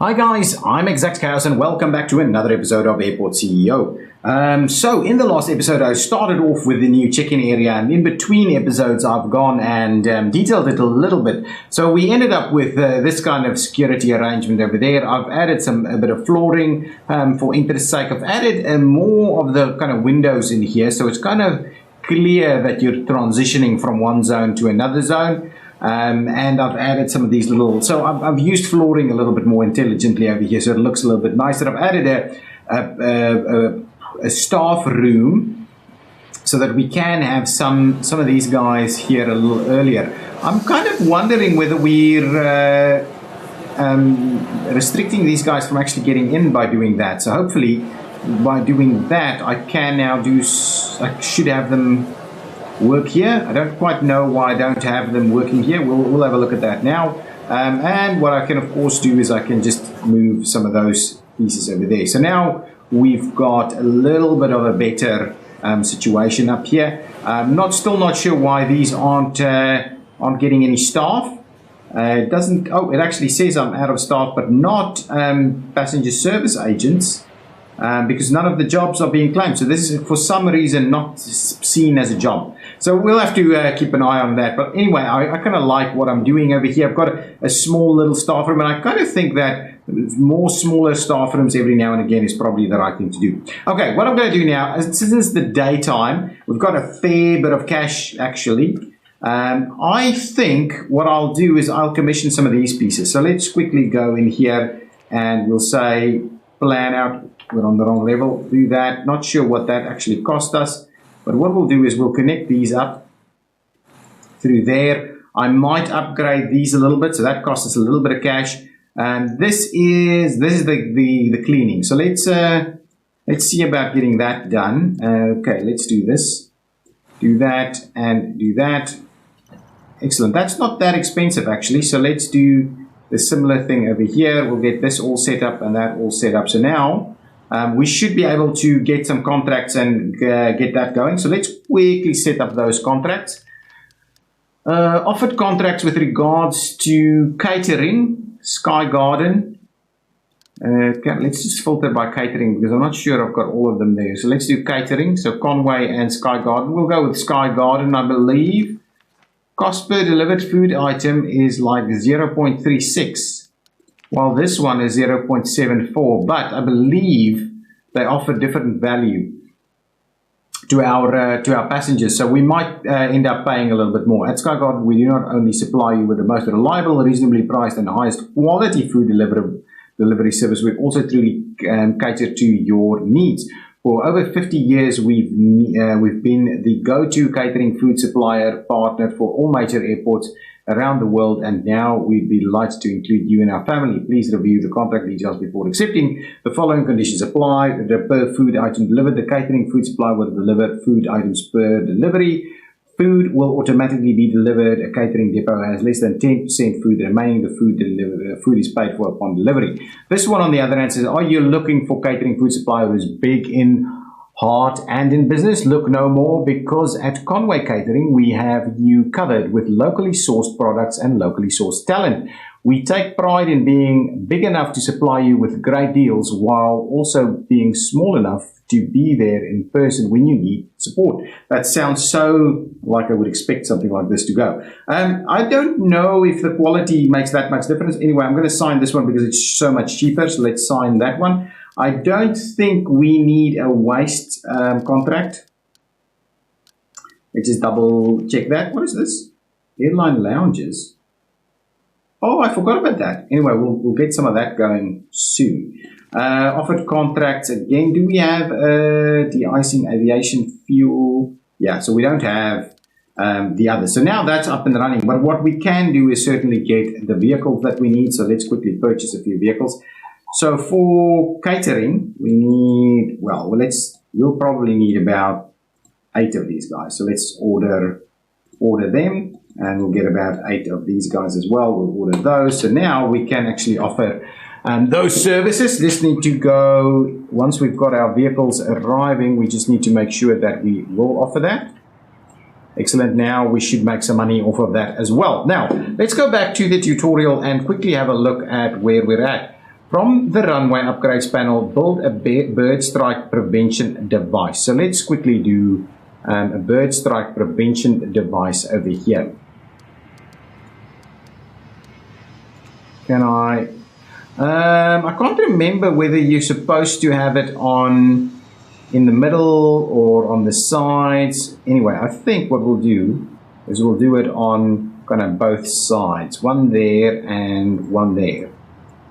Hi guys, I'm ExactChaos and welcome back to another episode of Airport CEO. So in the last episode I started off with the new check-in area, and in between episodes I've gone and detailed it a little bit. So we ended up with this kind of security arrangement over there. I've added a bit of flooring for interest's sake. I've added more of the kind of windows in here, so it's kind of clear that you're transitioning from one zone to another zone. And I've added some of these little, so I've used flooring a little bit more intelligently over here, so it looks a little bit nicer. I've added a staff room so that we can have some of these guys here a little earlier. I'm kind of wondering whether we're restricting these guys from actually getting in by doing that. So hopefully by doing that I can now I should have them work here. I don't quite know why I don't have them working here. We'll have a look at that now. And what I can of course do is I can just move some of those pieces over there. So now we've got a little bit of a better situation up here. Still not sure why these aren't getting any staff. It doesn't. Oh, it actually says I'm out of staff, but not passenger service agents. Because none of the jobs are being claimed. So this is for some reason not seen as a job. So we'll have to keep an eye on that. But anyway, I kind of like what I'm doing over here. I've got a small little staff room, and I kind of think that more smaller staff rooms every now and again is probably the right thing to do. Okay, what I'm going to do now, since it's the daytime, we've got a fair bit of cash actually. I think what I'll do is I'll commission some of these pieces. So let's quickly go in here and we'll say plan out. We're on the wrong level. Do that. Not sure what that actually cost us, but what we'll do is we'll connect these up through there. I might upgrade these a little bit, so that costs us a little bit of cash. And this is the cleaning. So let's see about getting that done. Okay, let's do this. Do that and do that. Excellent. That's not that expensive actually. So let's do the similar thing over here. We'll get this all set up and that all set up. So now we should be able to get some contracts and get that going. So let's quickly set up those contracts. Offered contracts with regards to catering, Sky Garden. Okay, let's just filter by catering because I'm not sure I've got all of them there. So let's do catering. So Conway and Sky Garden. We'll go with Sky Garden, I believe. Cost per delivered food item is like 0.36. While this one is 0.74, but I believe they offer different value to our passengers, so we might end up paying a little bit more. At Sky Garden, we do not only supply you with the most reliable, reasonably priced, and highest quality food delivery service, we also truly cater to your needs. For over 50 years, we've been the go-to catering food supplier partner for all major airports around the world, and now we'd be delighted to include you in our family. Please review the contract details before accepting. The following conditions apply. The per food item delivered, the catering food supplier will deliver food items per delivery. Food will automatically be delivered. A catering depot has less than 10% food remaining. The food is paid for upon delivery. This one on the other hand says, are you looking for catering food supplier who is big in heart and in business? Look no more, because at Conway Catering we have you covered with locally sourced products and locally sourced talent. We take pride in being big enough to supply you with great deals while also being small enough to be there in person when you need support. That sounds so like I would expect something like this to go. I don't know if the quality makes that much difference. Anyway, I'm going to sign this one because it's so much cheaper, so let's sign that one. I don't think we need a waste contract. Let's just double check that. What is this? Airline lounges. Oh, I forgot about that. Anyway, we'll get some of that going soon. Offered contracts again. Do we have de-icing aviation fuel? Yeah, so we don't have the other. So now that's up and running. But what we can do is certainly get the vehicles that we need. So let's quickly purchase a few vehicles. So for catering, we need, we'll probably need about 8 of these guys. So let's order them, and we'll get about 8 of these guys as well. We'll order those. So now we can actually offer those services. This need to go, once we've got our vehicles arriving, we just need to make sure that we will offer that. Excellent. Now we should make some money off of that as well. Now, let's go back to the tutorial and quickly have a look at where we're at. From the runway upgrades panel, build a bird strike prevention device. So let's quickly do a bird strike prevention device over here. Can I can't remember whether you're supposed to have it on in the middle or on the sides. Anyway, I think what we'll do is we'll do it on kind of both sides. One there and one there.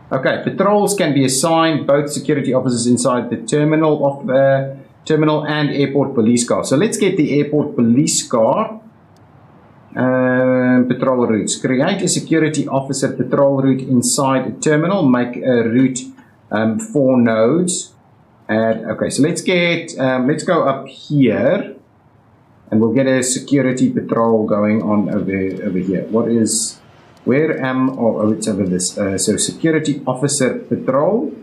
Okay, patrols can be assigned both security officers inside the terminal and airport police car. So let's get the airport police car. Patrol routes. Create a security officer patrol route inside a terminal. Make a route 4 nodes. Okay, so let's go up here, and we'll get a security patrol going on over here. It's over this. So security officer patrol.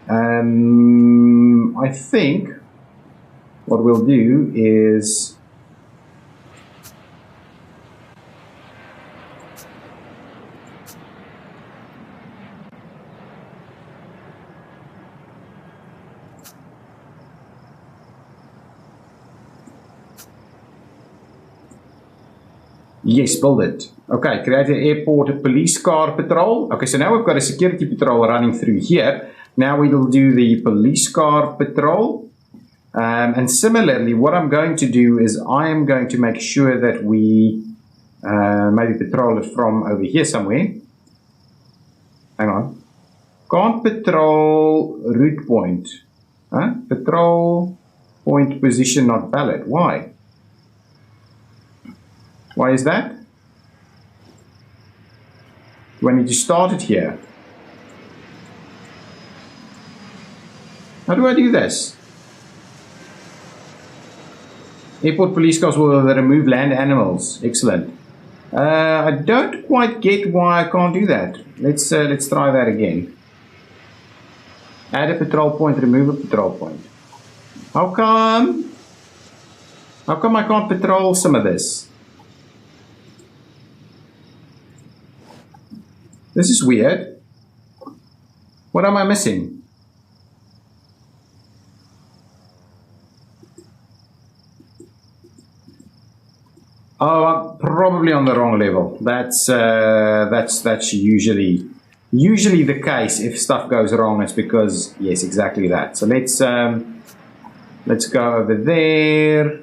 I think what we'll do is yes, build it. Okay, create an airport police car patrol. Okay, so now we've got a security patrol running through here. Now we will do the police car patrol. And similarly, what I'm going to do is I am going to make sure that we maybe patrol it from over here somewhere. Hang on. Can't patrol route point. Huh? Patrol point position not valid. Why? Why is that? Do I need to start it here? How do I do this? Airport police cars will remove land animals. Excellent. I don't quite get why I can't do that. Let's try that again. Add a patrol point, remove a patrol point. How come I can't patrol some of this? This is weird. What am I missing? Oh, I'm probably on the wrong level. That's usually the case. If stuff goes wrong, it's because, yes, exactly that. So let's go over there.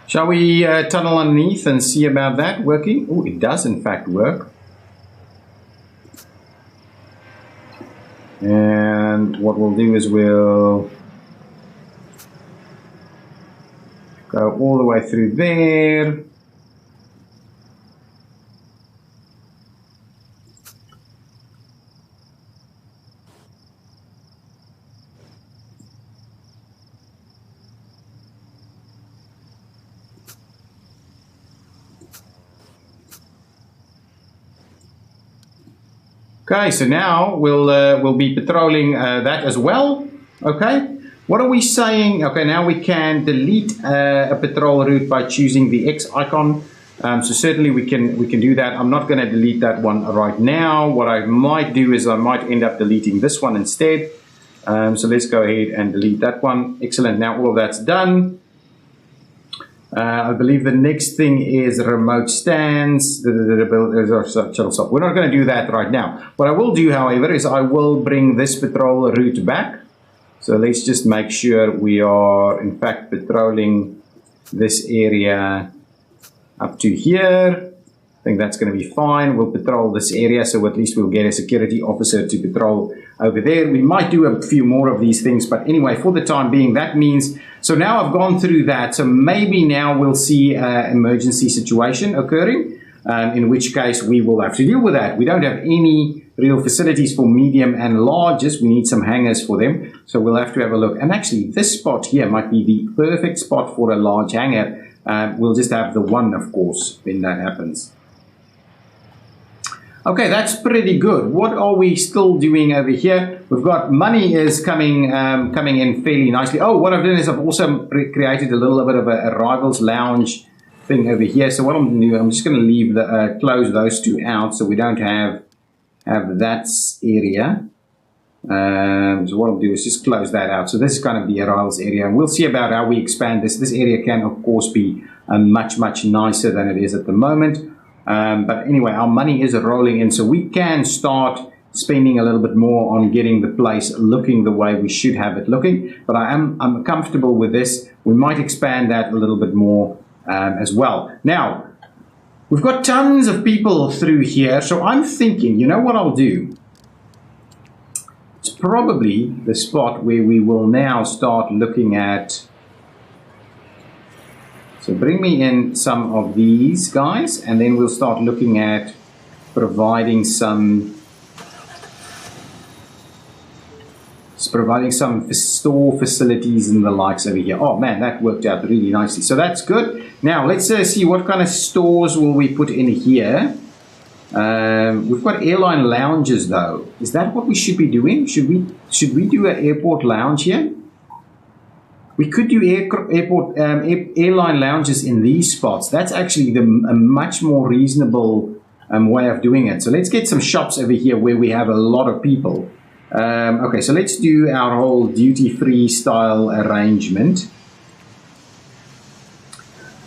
Shall we tunnel underneath and see about that working? Oh, it does in fact work. And what we'll do is we'll go all the way through there. Okay, so now we'll be patrolling that as well. Okay, what are we saying? Okay, now we can delete a patrol route by choosing the X icon. So certainly we can do that. I'm not going to delete that one right now. What I might do is I might end up deleting this one instead. So let's go ahead and delete that one. Excellent. Now all of that's done. I believe the next thing is remote stands. Shuttle stop. We're not going to do that right now. What I will do, however, is I will bring this patrol route back. So let's just make sure we are, in fact, patrolling this area up to here. I think that's going to be fine. We'll patrol this area, so at least we'll get a security officer to patrol over there. We might do a few more of these things, but anyway, for the time being, that means, so now I've gone through that, so maybe now we'll see an emergency situation occurring, in which case we will have to deal with that. We don't have any real facilities for medium and larges. We need some hangars for them, so we'll have to have a look. And actually, this spot here might be the perfect spot for a large hangar. We'll just have the one, of course, when that happens. Okay, that's pretty good. What are we still doing over here? We've got money is coming in fairly nicely. Oh, what I've done is I've also created a little bit of a rivals lounge thing over here. So what I'm going to do, I'm just going to leave the close those two out so we don't have that area. So what I'll do is just close that out. So this is kind of the rivals area, and we'll see about how we expand this. This area can, of course, be much nicer than it is at the moment. But anyway, our money is rolling in, so we can start spending a little bit more on getting the place looking the way we should have it looking. But I'm comfortable with this. We might expand that a little bit more as well. Now, we've got tons of people through here, so I'm thinking, you know what I'll do? It's probably the spot where we will now start looking at. So bring me in some of these guys, and then we'll start looking at providing some store facilities and the likes over here. Oh man, that worked out really nicely. So that's good. Now let's see what kind of stores will we put in here. We've got airline lounges though. Is that what we should be doing? Should we do an airport lounge here? We could do airline lounges in these spots. That's actually a much more reasonable way of doing it. So let's get some shops over here where we have a lot of people. Okay, so let's do our whole duty-free style arrangement.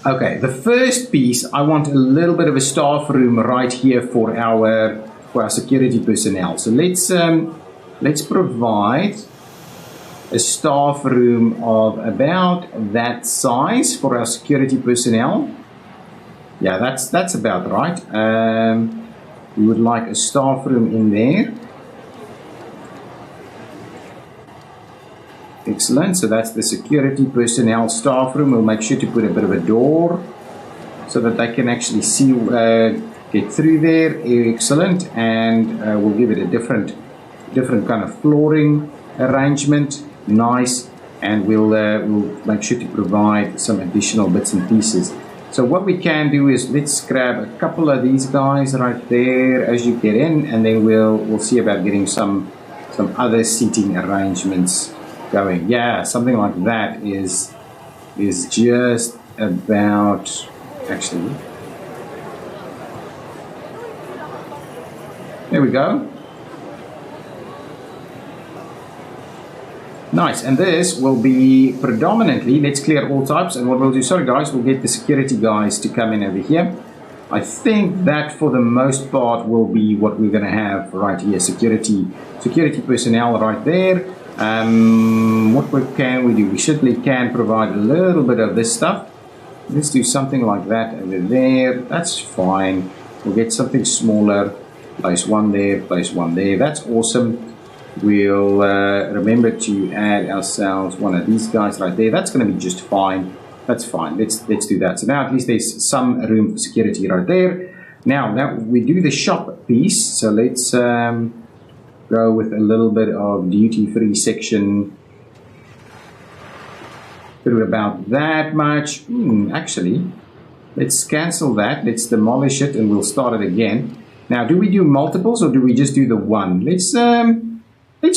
Okay, the first piece, I want a little bit of a staff room right here for our security personnel. So let's provide a staff room of about that size for our security personnel. Yeah, that's about right. We would like a staff room in there. Excellent. So that's the security personnel staff room. We'll make sure to put a bit of a door so that they can actually see, get through there. Excellent. And we'll give it a different kind of flooring arrangement. Nice. And we'll make sure to provide some additional bits and pieces. So what we can do is let's grab a couple of these guys right there as you get in, and then we'll see about getting some other seating arrangements going. Yeah, something like that is just about, actually, there we go. Nice, and this will be predominantly, let's clear all types, and what we'll do, sorry guys, we'll get the security guys to come in over here. I think that for the most part will be what we're going to have right here, security personnel right there. What can we do? We certainly can provide a little bit of this stuff. Let's do something like that over there. That's fine. We'll get something smaller. Place one there, place one there. That's awesome. We'll remember to add ourselves one of these guys right there. That's going to be just fine. That's fine. Let's do that. So now at least there's some room for security right there. Now we do the shop piece. So let's go with a little bit of duty-free section. Put it about that much. Actually, let's cancel that. Let's demolish it and we'll start it again. Now, do we do multiples or do we just do the one? Let's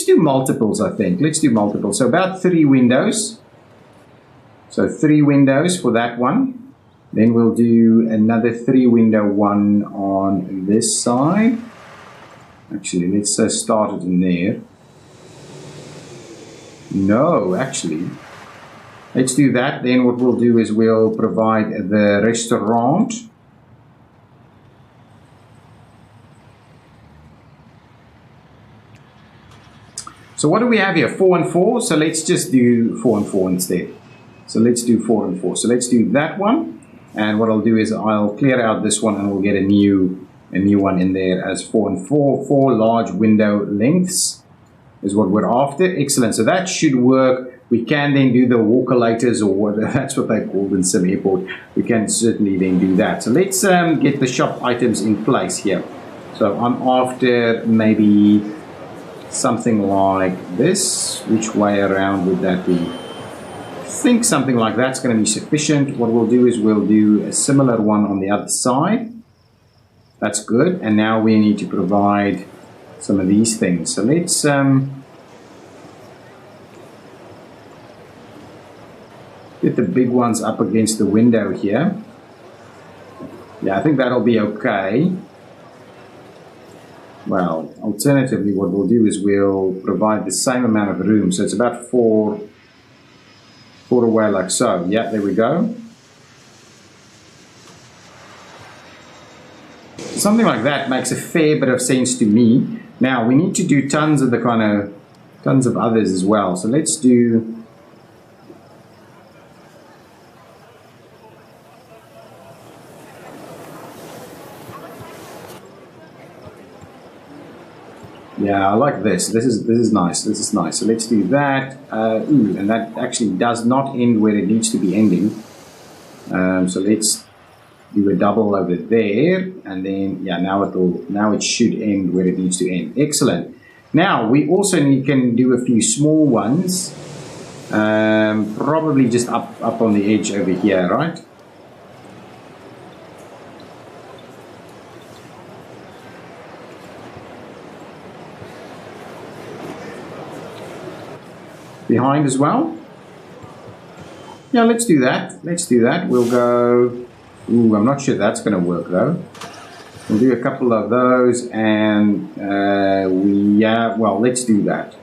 do multiples, I think. Let's do multiples. So about 3 windows. So 3 windows for that one. Then we'll do another 3 window one on this side. Actually, let's start it in there. No, actually. Let's do that. Then what we'll do is we'll provide the restaurant. So what do we have here? 4 and 4. So let's just do 4 and 4 instead. So let's do 4 and 4. So let's do that one. And what I'll do is I'll clear out this one and we'll get a new one in there as 4 and 4. 4 large window lengths is what we're after. Excellent. So that should work. We can then do the walker-laters, or what, that's what they're called in Sim Airport. We can certainly then do that. So let's get the shop items in place here. So I'm after maybe something like this. Which way around would that be? I think something like that's going to be sufficient. What we'll do is we'll do a similar one on the other side. That's good. And now we need to provide some of these things. So let's get the big ones up against the window here. Yeah, I think that'll be okay. Well, alternatively, what we'll do is we'll provide the same amount of room. So it's about four away like so. Yeah, there we go. Something like that makes a fair bit of sense to me. Now, we need to do tons of others as well. So let's do... Yeah, I like this. This is nice. This is nice. So let's do that. And that actually does not end where it needs to be ending. So let's do a double over there, and then yeah, now it should end where it needs to end. Excellent. Now we also can do a few small ones. Probably just up on the edge over here, right? Behind as well? Yeah, let's do that. Let's do that. We'll go... Ooh, I'm not sure that's going to work though. We'll do a couple of those and well, let's do that.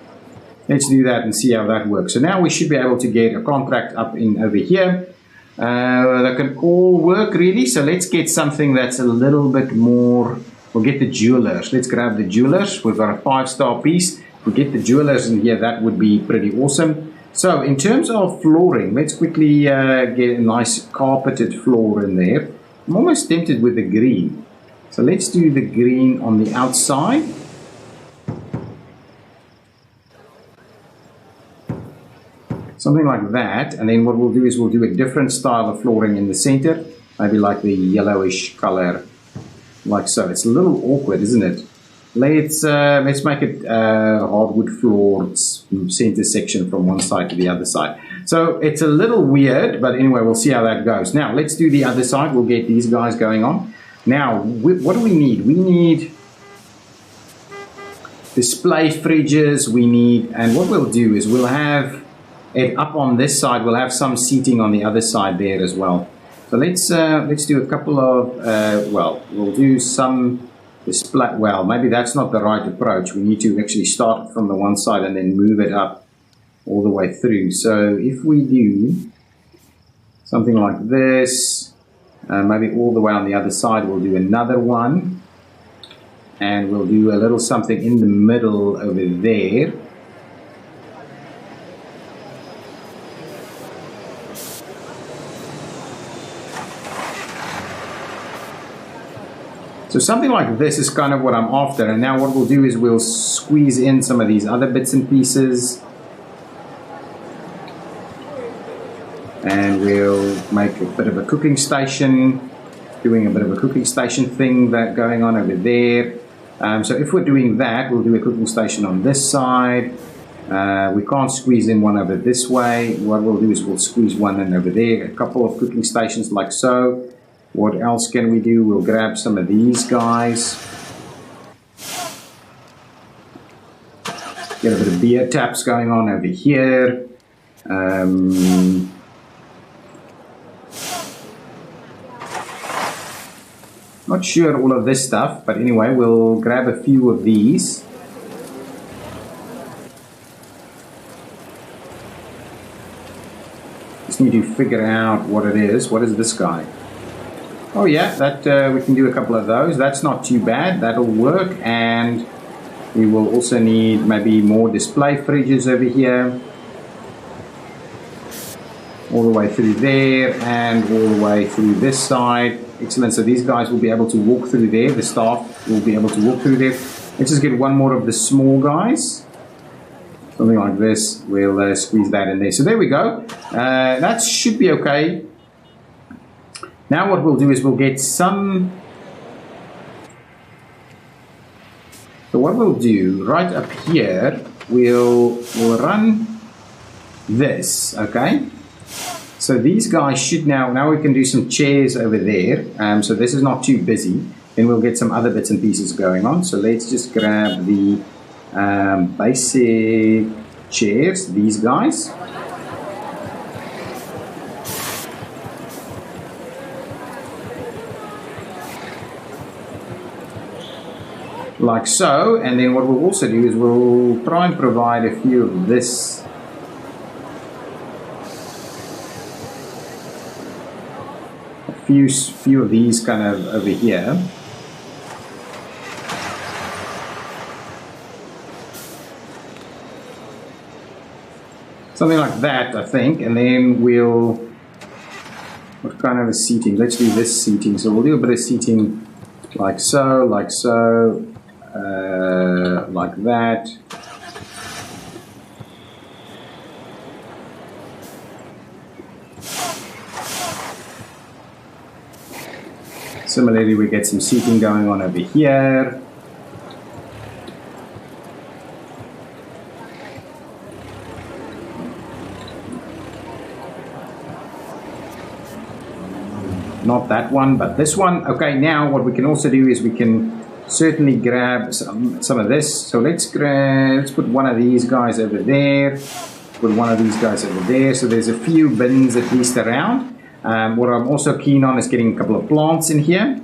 Let's do that and see how that works. So now we should be able to get a contract up in over here. That can all work really. So let's get something that's a little bit more... We'll get the jewelers. Let's grab the jewelers. We've got a 5-star piece. If we get the jewelers in here, that would be pretty awesome. So in terms of flooring, let's quickly get a nice carpeted floor in there. I'm almost tempted with the green. So let's do the green on the outside. Something like that. And then what we'll do is we'll do a different style of flooring in the center. Maybe like the yellowish color, like so. It's a little awkward, isn't it? Let's make it hardwood floor center section from one side to the other side. So it's a little weird, but anyway, we'll see how that goes. Now let's do the other side. We'll get these guys going on. Now, what do we need? We need display fridges. We need, and what we'll do is we'll have it up on this side. We'll have some seating on the other side there as well. So let's do a couple of well, we'll do some display. Well, maybe that's not the right approach. We need to actually start from the one side and then move it up all the way through. So if we do something like this, maybe all the way on the other side, we'll do another one, and we'll do a little something in the middle over there. So something like this is kind of what I'm after. And now what we'll do is we'll squeeze in some of these other bits and pieces. And we'll make a bit of a cooking station, doing a bit of a cooking station thing that going on over there. So if we're doing that, we'll do a cooking station on this side. We can't squeeze in one over this way. What we'll do is we'll squeeze one in over there, a couple of cooking stations like so. What else can we do? We'll grab some of these guys. Get a bit of beer taps going on over here. Not sure all of this stuff, but anyway, we'll grab a few of these. Just need to figure out what it is. What is this guy? Oh yeah, that we can do a couple of those. That's not too bad. That'll work. And we will also need maybe more display fridges over here. All the way through there and all the way through this side. Excellent. So these guys will be able to walk through there. The staff will be able to walk through there. Let's just get one more of the small guys. Something like this. We'll squeeze that in there. So there we go. That should be okay. Now what we'll do is we'll get some So what we'll do right up here, we'll run this, okay? So these guys should now we can do some chairs over there. So this is not too busy. Then we'll get some other bits and pieces going on. So let's just grab the basic chairs, these guys. Like so, and then what we'll also do is we'll try and provide a few of this. Few of these kind of over here. Something like that, I think, and then we'll, what kind of a seating? Let's do this seating. So we'll do a bit of seating like so, like that. Similarly, we get some seating going on over here. Not that one, but this one. Okay, now what we can also do is we can certainly grab some of this. So let's put one of these guys over there, put one of these guys over there. So there's a few bins at least around. What I'm also keen on is getting a couple of plants in here.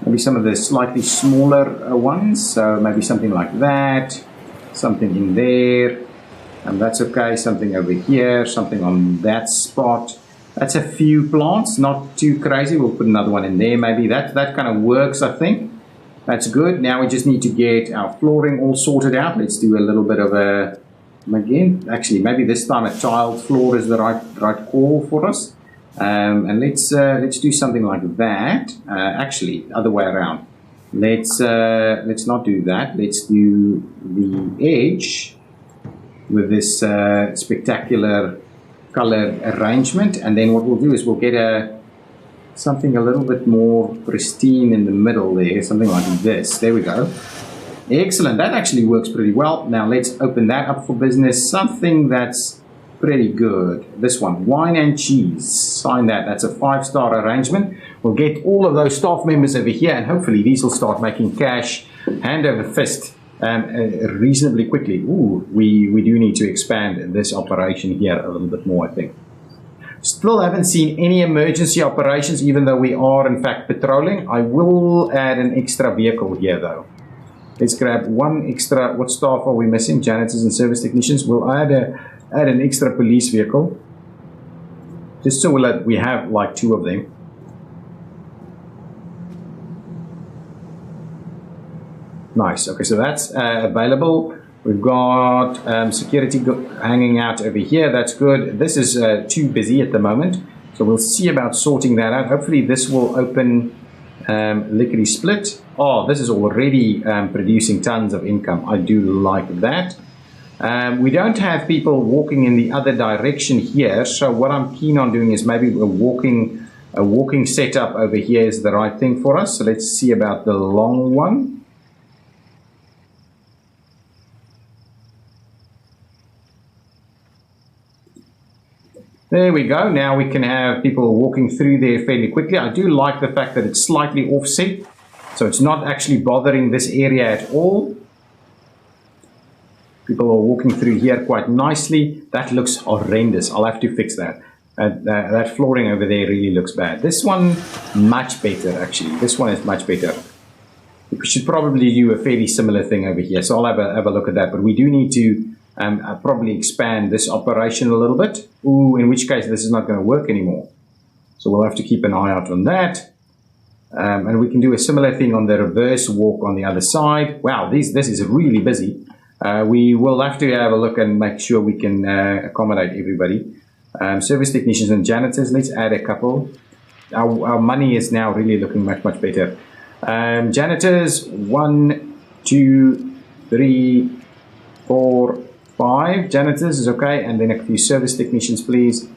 Maybe some of the slightly smaller ones. So maybe something like that, something in there, and that's okay. Something over here, something on that spot. That's a few plants, not too crazy. We'll put another one in there. Maybe that kind of works, I think. That's good. Now we just need to get our flooring all sorted out. Let's do a little bit of a, again, actually, maybe this time a tiled floor is the right call for us. And let's do something like that. Actually, other way around. Let's not do that. Let's do the edge with this spectacular color arrangement, and then what we'll do is we'll get something a little bit more pristine in the middle there, something like this. There we go. Excellent. That actually works pretty well. Now let's open that up for business. Something that's pretty good. This one, wine and cheese. Sign that. That's a 5-star arrangement. We'll get all of those staff members over here, and hopefully these will start making cash hand over fist reasonably quickly. Ooh, we do need to expand this operation here a little bit more, I think. Still haven't seen any emergency operations, even though we are in fact patrolling. I will add an extra vehicle here though. Let's grab one extra. What staff are we missing? Janitors and service technicians. We'll add an extra police vehicle, just so we have like 2 of them. Nice. Okay, so that's available. We've got security hanging out over here. That's good. This is too busy at the moment, so we'll see about sorting that out. Hopefully this will open lickety split. Oh, this is already producing tons of income. I do like that. We don't have people walking in the other direction here, so what I'm keen on doing is maybe a walking setup over here is the right thing for us. So let's see about the long one. There we go. Now we can have people walking through there fairly quickly. I do like the fact that it's slightly offset, so it's not actually bothering this area at all. People are walking through here quite nicely. That looks horrendous. I'll have to fix that. That flooring over there really looks bad. This one, much better actually. This one is much better. We should probably do a fairly similar thing over here. So I'll have a look at that. But we do need to probably expand this operation a little bit. Ooh, in which case this is not going to work anymore. So we'll have to keep an eye out on that. And we can do a similar thing on the reverse walk on the other side. Wow, this is really busy. We will have to have a look and make sure we can accommodate everybody. Service technicians and janitors, let's add a couple. Our money is now really looking much better. Janitors, 1, 2, 3, 4, 5 janitors is okay, and then a few service technicians, please.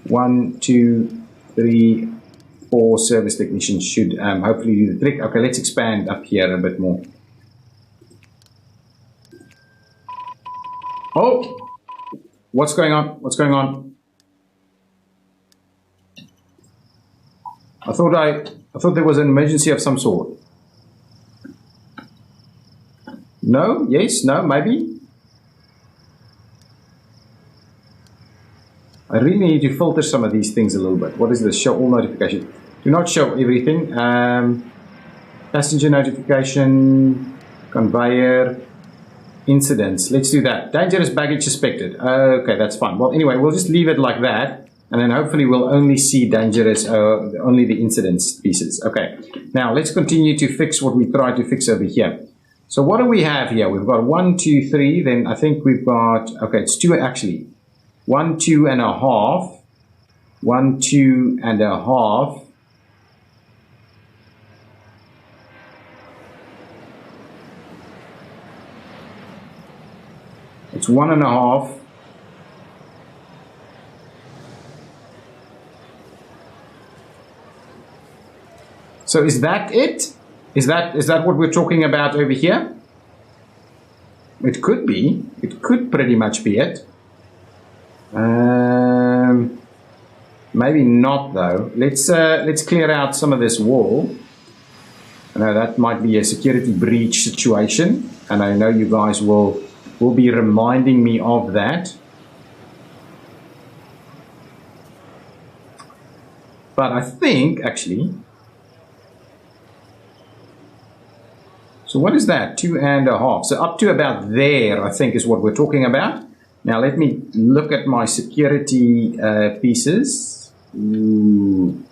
1, 2, 3, 4 service technicians should hopefully do the trick. Okay, let's expand up here a bit more. Oh, what's going on? What's going on? I thought there was an emergency of some sort. No? Yes? No? Maybe? I really need to filter some of these things a little bit. What is this? Show all notifications. Do not show everything. Passenger notification, conveyor, incidents. Let's do that. Dangerous baggage suspected. Okay, that's fine. Well, anyway, we'll just leave it like that. And then hopefully we'll only see dangerous, only the incidents pieces. Okay, now let's continue to fix what we tried to fix over here. So what do we have here? We've got 1, 2, 3. Then I think we've got, okay, it's 2 actually. 1, 2 and a half. 1, 2 and a half. It's 1 and a half. So is that it? Is that what we're talking about over here? It could be. It could pretty much be it. Maybe not though. Let's clear out some of this wall. I know that might be a security breach situation, and I know you guys will be reminding me of that. But I think actually. So what is that? 2 and a half. So up to about there, I think, is what we're talking about. Now let me look at my security pieces. Ooh.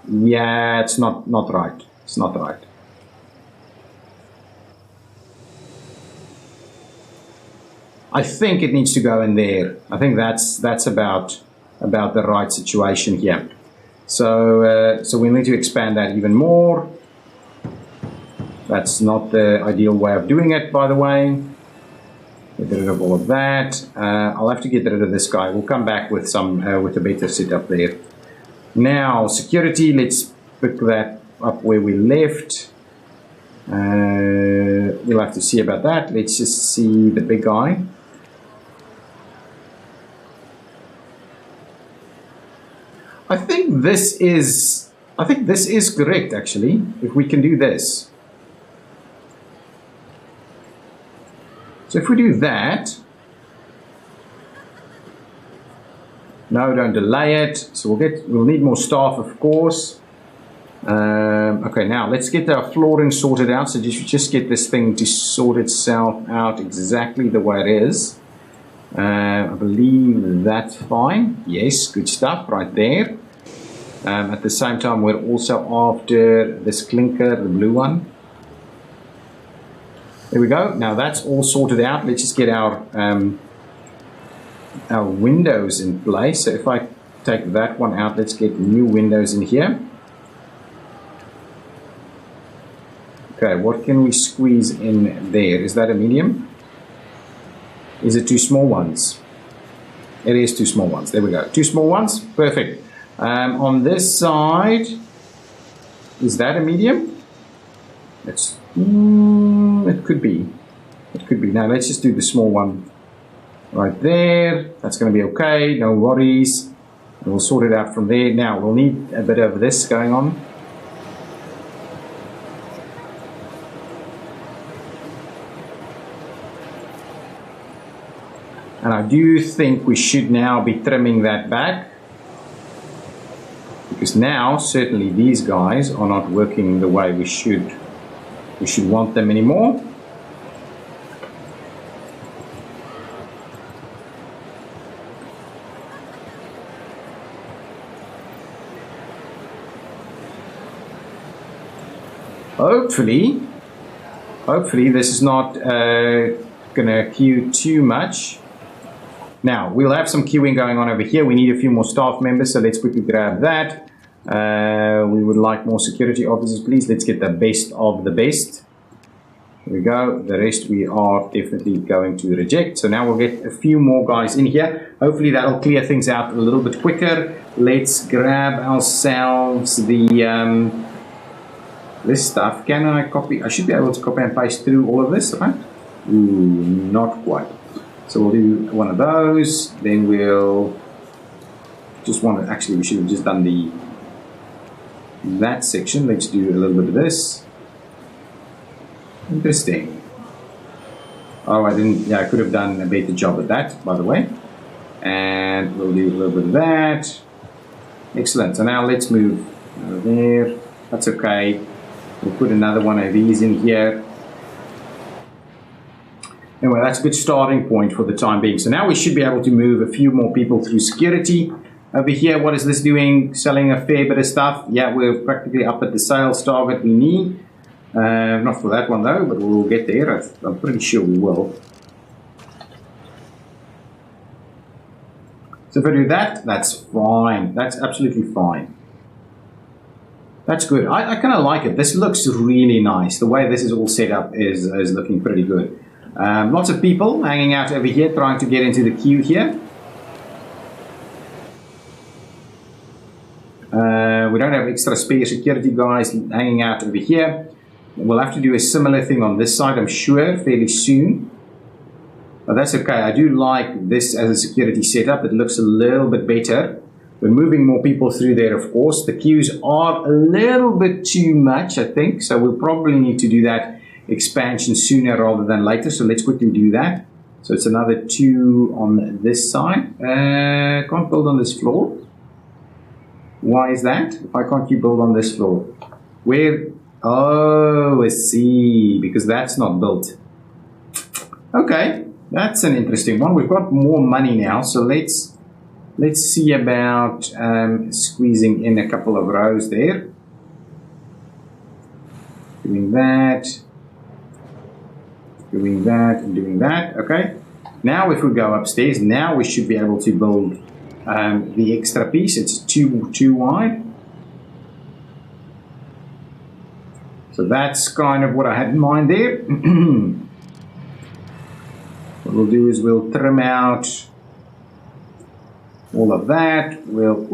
Yeah, it's not right. It's not right. I think it needs to go in there. I think that's about the right situation here. So we need to expand that even more. That's not the ideal way of doing it, by the way. Get rid of all of that. I'll have to get rid of this guy. We'll come back with some with a better setup there. Now security. Let's pick that up where we left. We'll have to see about that. Let's just see the big guy. I think this is correct actually, if we can do this. So if we do that, no, don't delay it. So we'll need more staff, of course. Okay, now let's get our flooring sorted out. So just get this thing to sort itself out exactly the way it is. I believe that's fine. Yes, good stuff right there. At the same time, we're also after this clinker, the blue one. There we go. Now that's all sorted out. Let's just get our windows in place. So if I take that one out, let's get new windows in here. Okay, what can we squeeze in there? Is that a medium? Is it 2 small ones? It is 2 small ones. There we go. 2 small ones. Perfect. On this side, is that a medium? It's it could be. It could be. Now let's just do the small one right there. That's going to be okay. No worries. And we'll sort it out from there. Now we'll need a bit of this going on. And I do think we should now be trimming that back, because now certainly these guys are not working the way we should want them anymore. Hopefully this is not gonna queue too much. Now, we'll have some queuing going on over here. We need a few more staff members, so let's quickly grab that. We would like more security officers, please. Let's get the best of the best. There we go. The rest we are definitely going to reject. So now we'll get a few more guys in here. Hopefully that'll clear things out a little bit quicker. Let's grab ourselves the this stuff. Can I copy? I should be able to copy and paste through all of this, right? Ooh, not quite. So we'll do one of those. Then we'll just want to, actually we should have just done that section. Let's do a little bit of this. Interesting. Oh, I didn't, yeah, I could have done a better job at that, by the way. And we'll do a little bit of that. Excellent. So now let's move over there. That's okay. We'll put another one of these in here. Anyway, that's a good starting point for the time being. So now we should be able to move a few more people through security. Over here, what is this doing? Selling a fair bit of stuff. Yeah, we're practically up at the sales target we need. Not for that one though, but we'll get there. I'm pretty sure we will. So if I do that, that's fine. That's absolutely fine. That's good. I kind of like it. This looks really nice. The way this is all set up is looking pretty good. Lots of people hanging out over here trying to get into the queue here. We don't have extra spare security guys hanging out over here. We'll have to do a similar thing on this side, I'm sure, fairly soon. But that's okay. I do like this as a security setup. It looks a little bit better. We're moving more people through there, of course. The queues are a little bit too much, I think. So we'll probably need to do that expansion sooner rather than later. So let's quickly do that. So it's another 2 on this side. Can't build on this floor. Why is that? Why can't you build on this floor? Where? Oh, I see. Because that's not built. Okay, that's an interesting one. We've got more money now, so let's see about squeezing in a couple of rows there. Doing that, doing that, and doing that. Okay. Now if we go upstairs, now we should be able to build the extra piece. It's too wide. So that's kind of what I had in mind there. What we'll do is we'll trim out all of that. We'll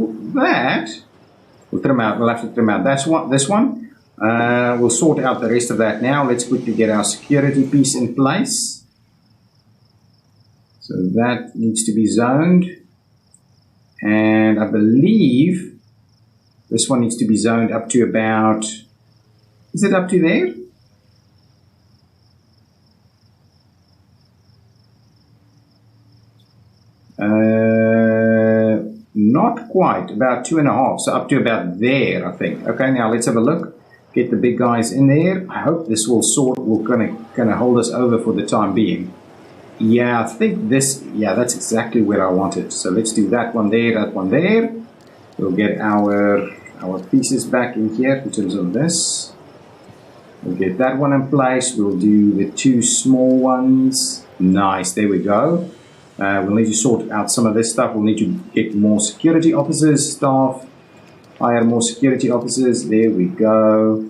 trim out. We'll have to trim out this one. We'll sort out the rest of that now. Let's quickly get our security piece in place. So that needs to be zoned. And I believe this one needs to be zoned up to about, is it up to there? Not quite, about 2.5, so up to about there, I think. Okay, now let's have a look. Get the big guys in there. I hope this will kind of hold us over for the time being. Yeah, I think this, yeah, that's exactly where I want it. So let's do that one there, that one there. We'll get our pieces back in here in terms of this. We'll get that one in place. We'll do the 2 small ones. Nice, there we go. We'll need to sort out some of this stuff. We'll need to get more security officers, staff. Hire more security officers. There we go.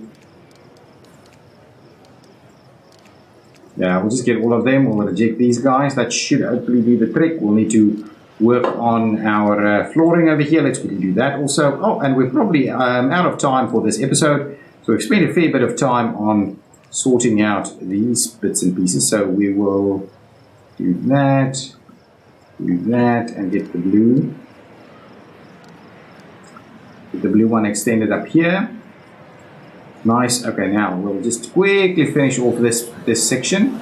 Yeah, we'll just get all of them. We'll reject these guys. That should hopefully be the trick. We'll need to work on our flooring over here. Let's quickly do that also. Oh, and we're probably out of time for this episode. So we've spent a fair bit of time on sorting out these bits and pieces. So we will do that, and get the blue. Get the blue one extended up here. Nice. Okay, now we'll just quickly finish off this section.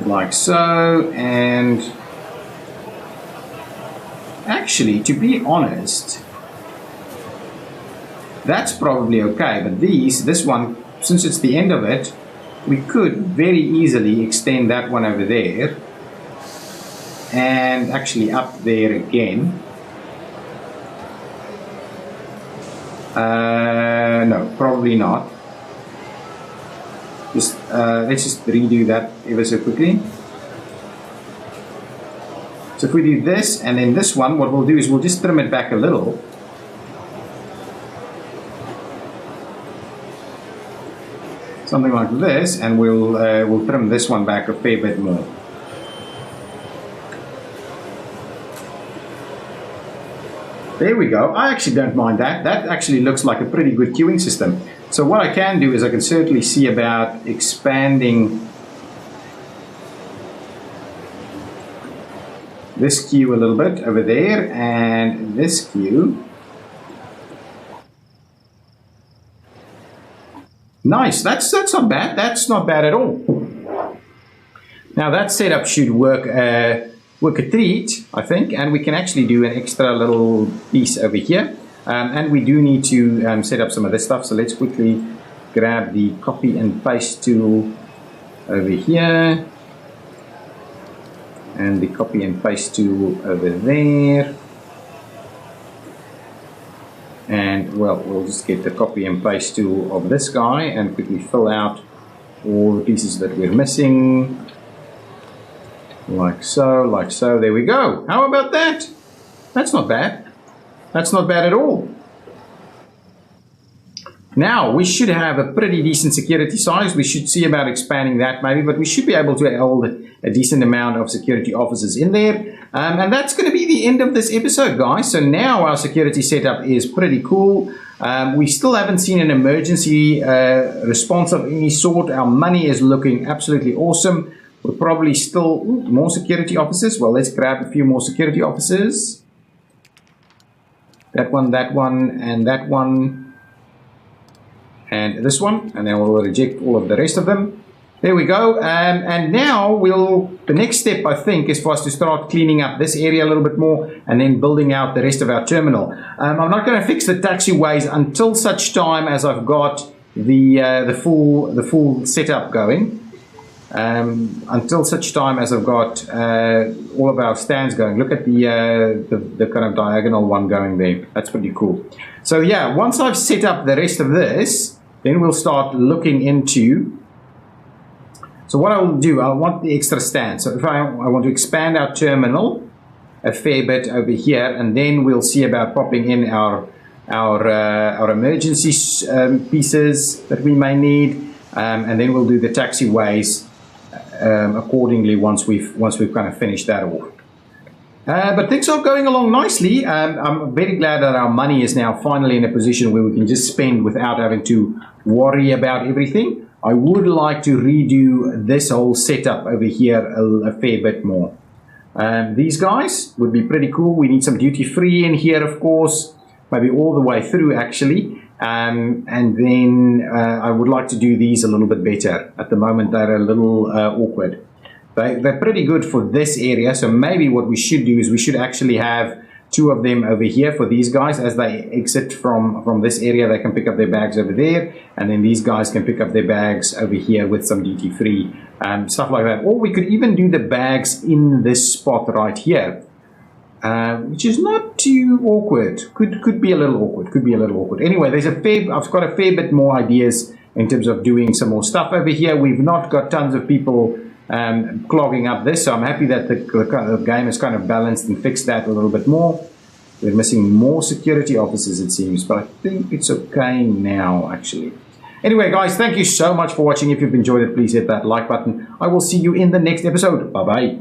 Like so. And actually, to be honest, that's probably okay. But this one, since it's the end of it, we could very easily extend that one over there. And actually up there again. No, probably not. Let's just redo that ever so quickly. So if we do this and then this one, what we'll do is we'll just trim it back a little. something like this, and we'll trim this one back a fair bit more. There we go. I actually don't mind that. That actually looks like a pretty good queuing system. So what I can do is I can certainly see about expanding this queue a little bit over there, and this queue. Nice. That's not bad. That's not bad at all. Now that setup should work a treat, I think, and we can actually do an extra little piece over here. And we do need to set up some of this stuff. So let's quickly grab the copy and paste tool over here, and the copy and paste tool over there. And well, we'll just get the copy and paste tool of this guy and quickly fill out all the pieces that we're missing. Like so, like so. There we go. How about that? That's not bad. That's not bad at all. Now, we should have a pretty decent security size. We should see about expanding that maybe, but we should be able to hold a decent amount of security officers in there. And that's going to be the end of this episode, guys. So now our security setup is pretty cool. We still haven't seen an emergency response of any sort. Our money is looking absolutely awesome. We're probably still more security officers. Well, let's grab a few more security officers. That one, and that one. And this one, and then we'll reject all of the rest of them. There we go. And now the next step, I think, is for us to start cleaning up this area a little bit more and then building out the rest of our terminal. I'm not going to fix the taxiways until such time as I've got the full setup going. Until such time as I've got all of our stands going. Look at the kind of diagonal one going there. That's pretty cool. So yeah, once I've set up the rest of this, then we'll start looking into. So what I'll do, I want the extra stand. So if I want to expand our terminal a fair bit over here, and then we'll see about popping in our emergency pieces that we may need, and then we'll do the taxiways accordingly once we've kind of finished that off. But things are going along nicely. I'm very glad that our money is now finally in a position where we can just spend without having to worry about everything. I would like to redo this whole setup over here a fair bit more. These guys would be pretty cool. We need some duty-free in here, of course, maybe all the way through actually. And then I would like to do these a little bit better. At the moment, they're a little awkward. They're pretty good for this area, so maybe what we should do is we should actually have two of them over here for these guys. As they exit from this area, they can pick up their bags over there, and then these guys can pick up their bags over here with some duty-free, stuff like that. Or we could even do the bags in this spot right here, which is not too awkward. Could be a little awkward. Anyway, I've got a fair bit more ideas in terms of doing some more stuff over here. We've not got tons of people clogging up this, so I'm happy that the game has kind of balanced and fixed that a little bit more. We're missing more security officers, it seems, but I think it's okay now, actually. Anyway, guys, thank you so much for watching. If you've enjoyed it, please hit that like button. I will see you in the next episode. Bye-bye.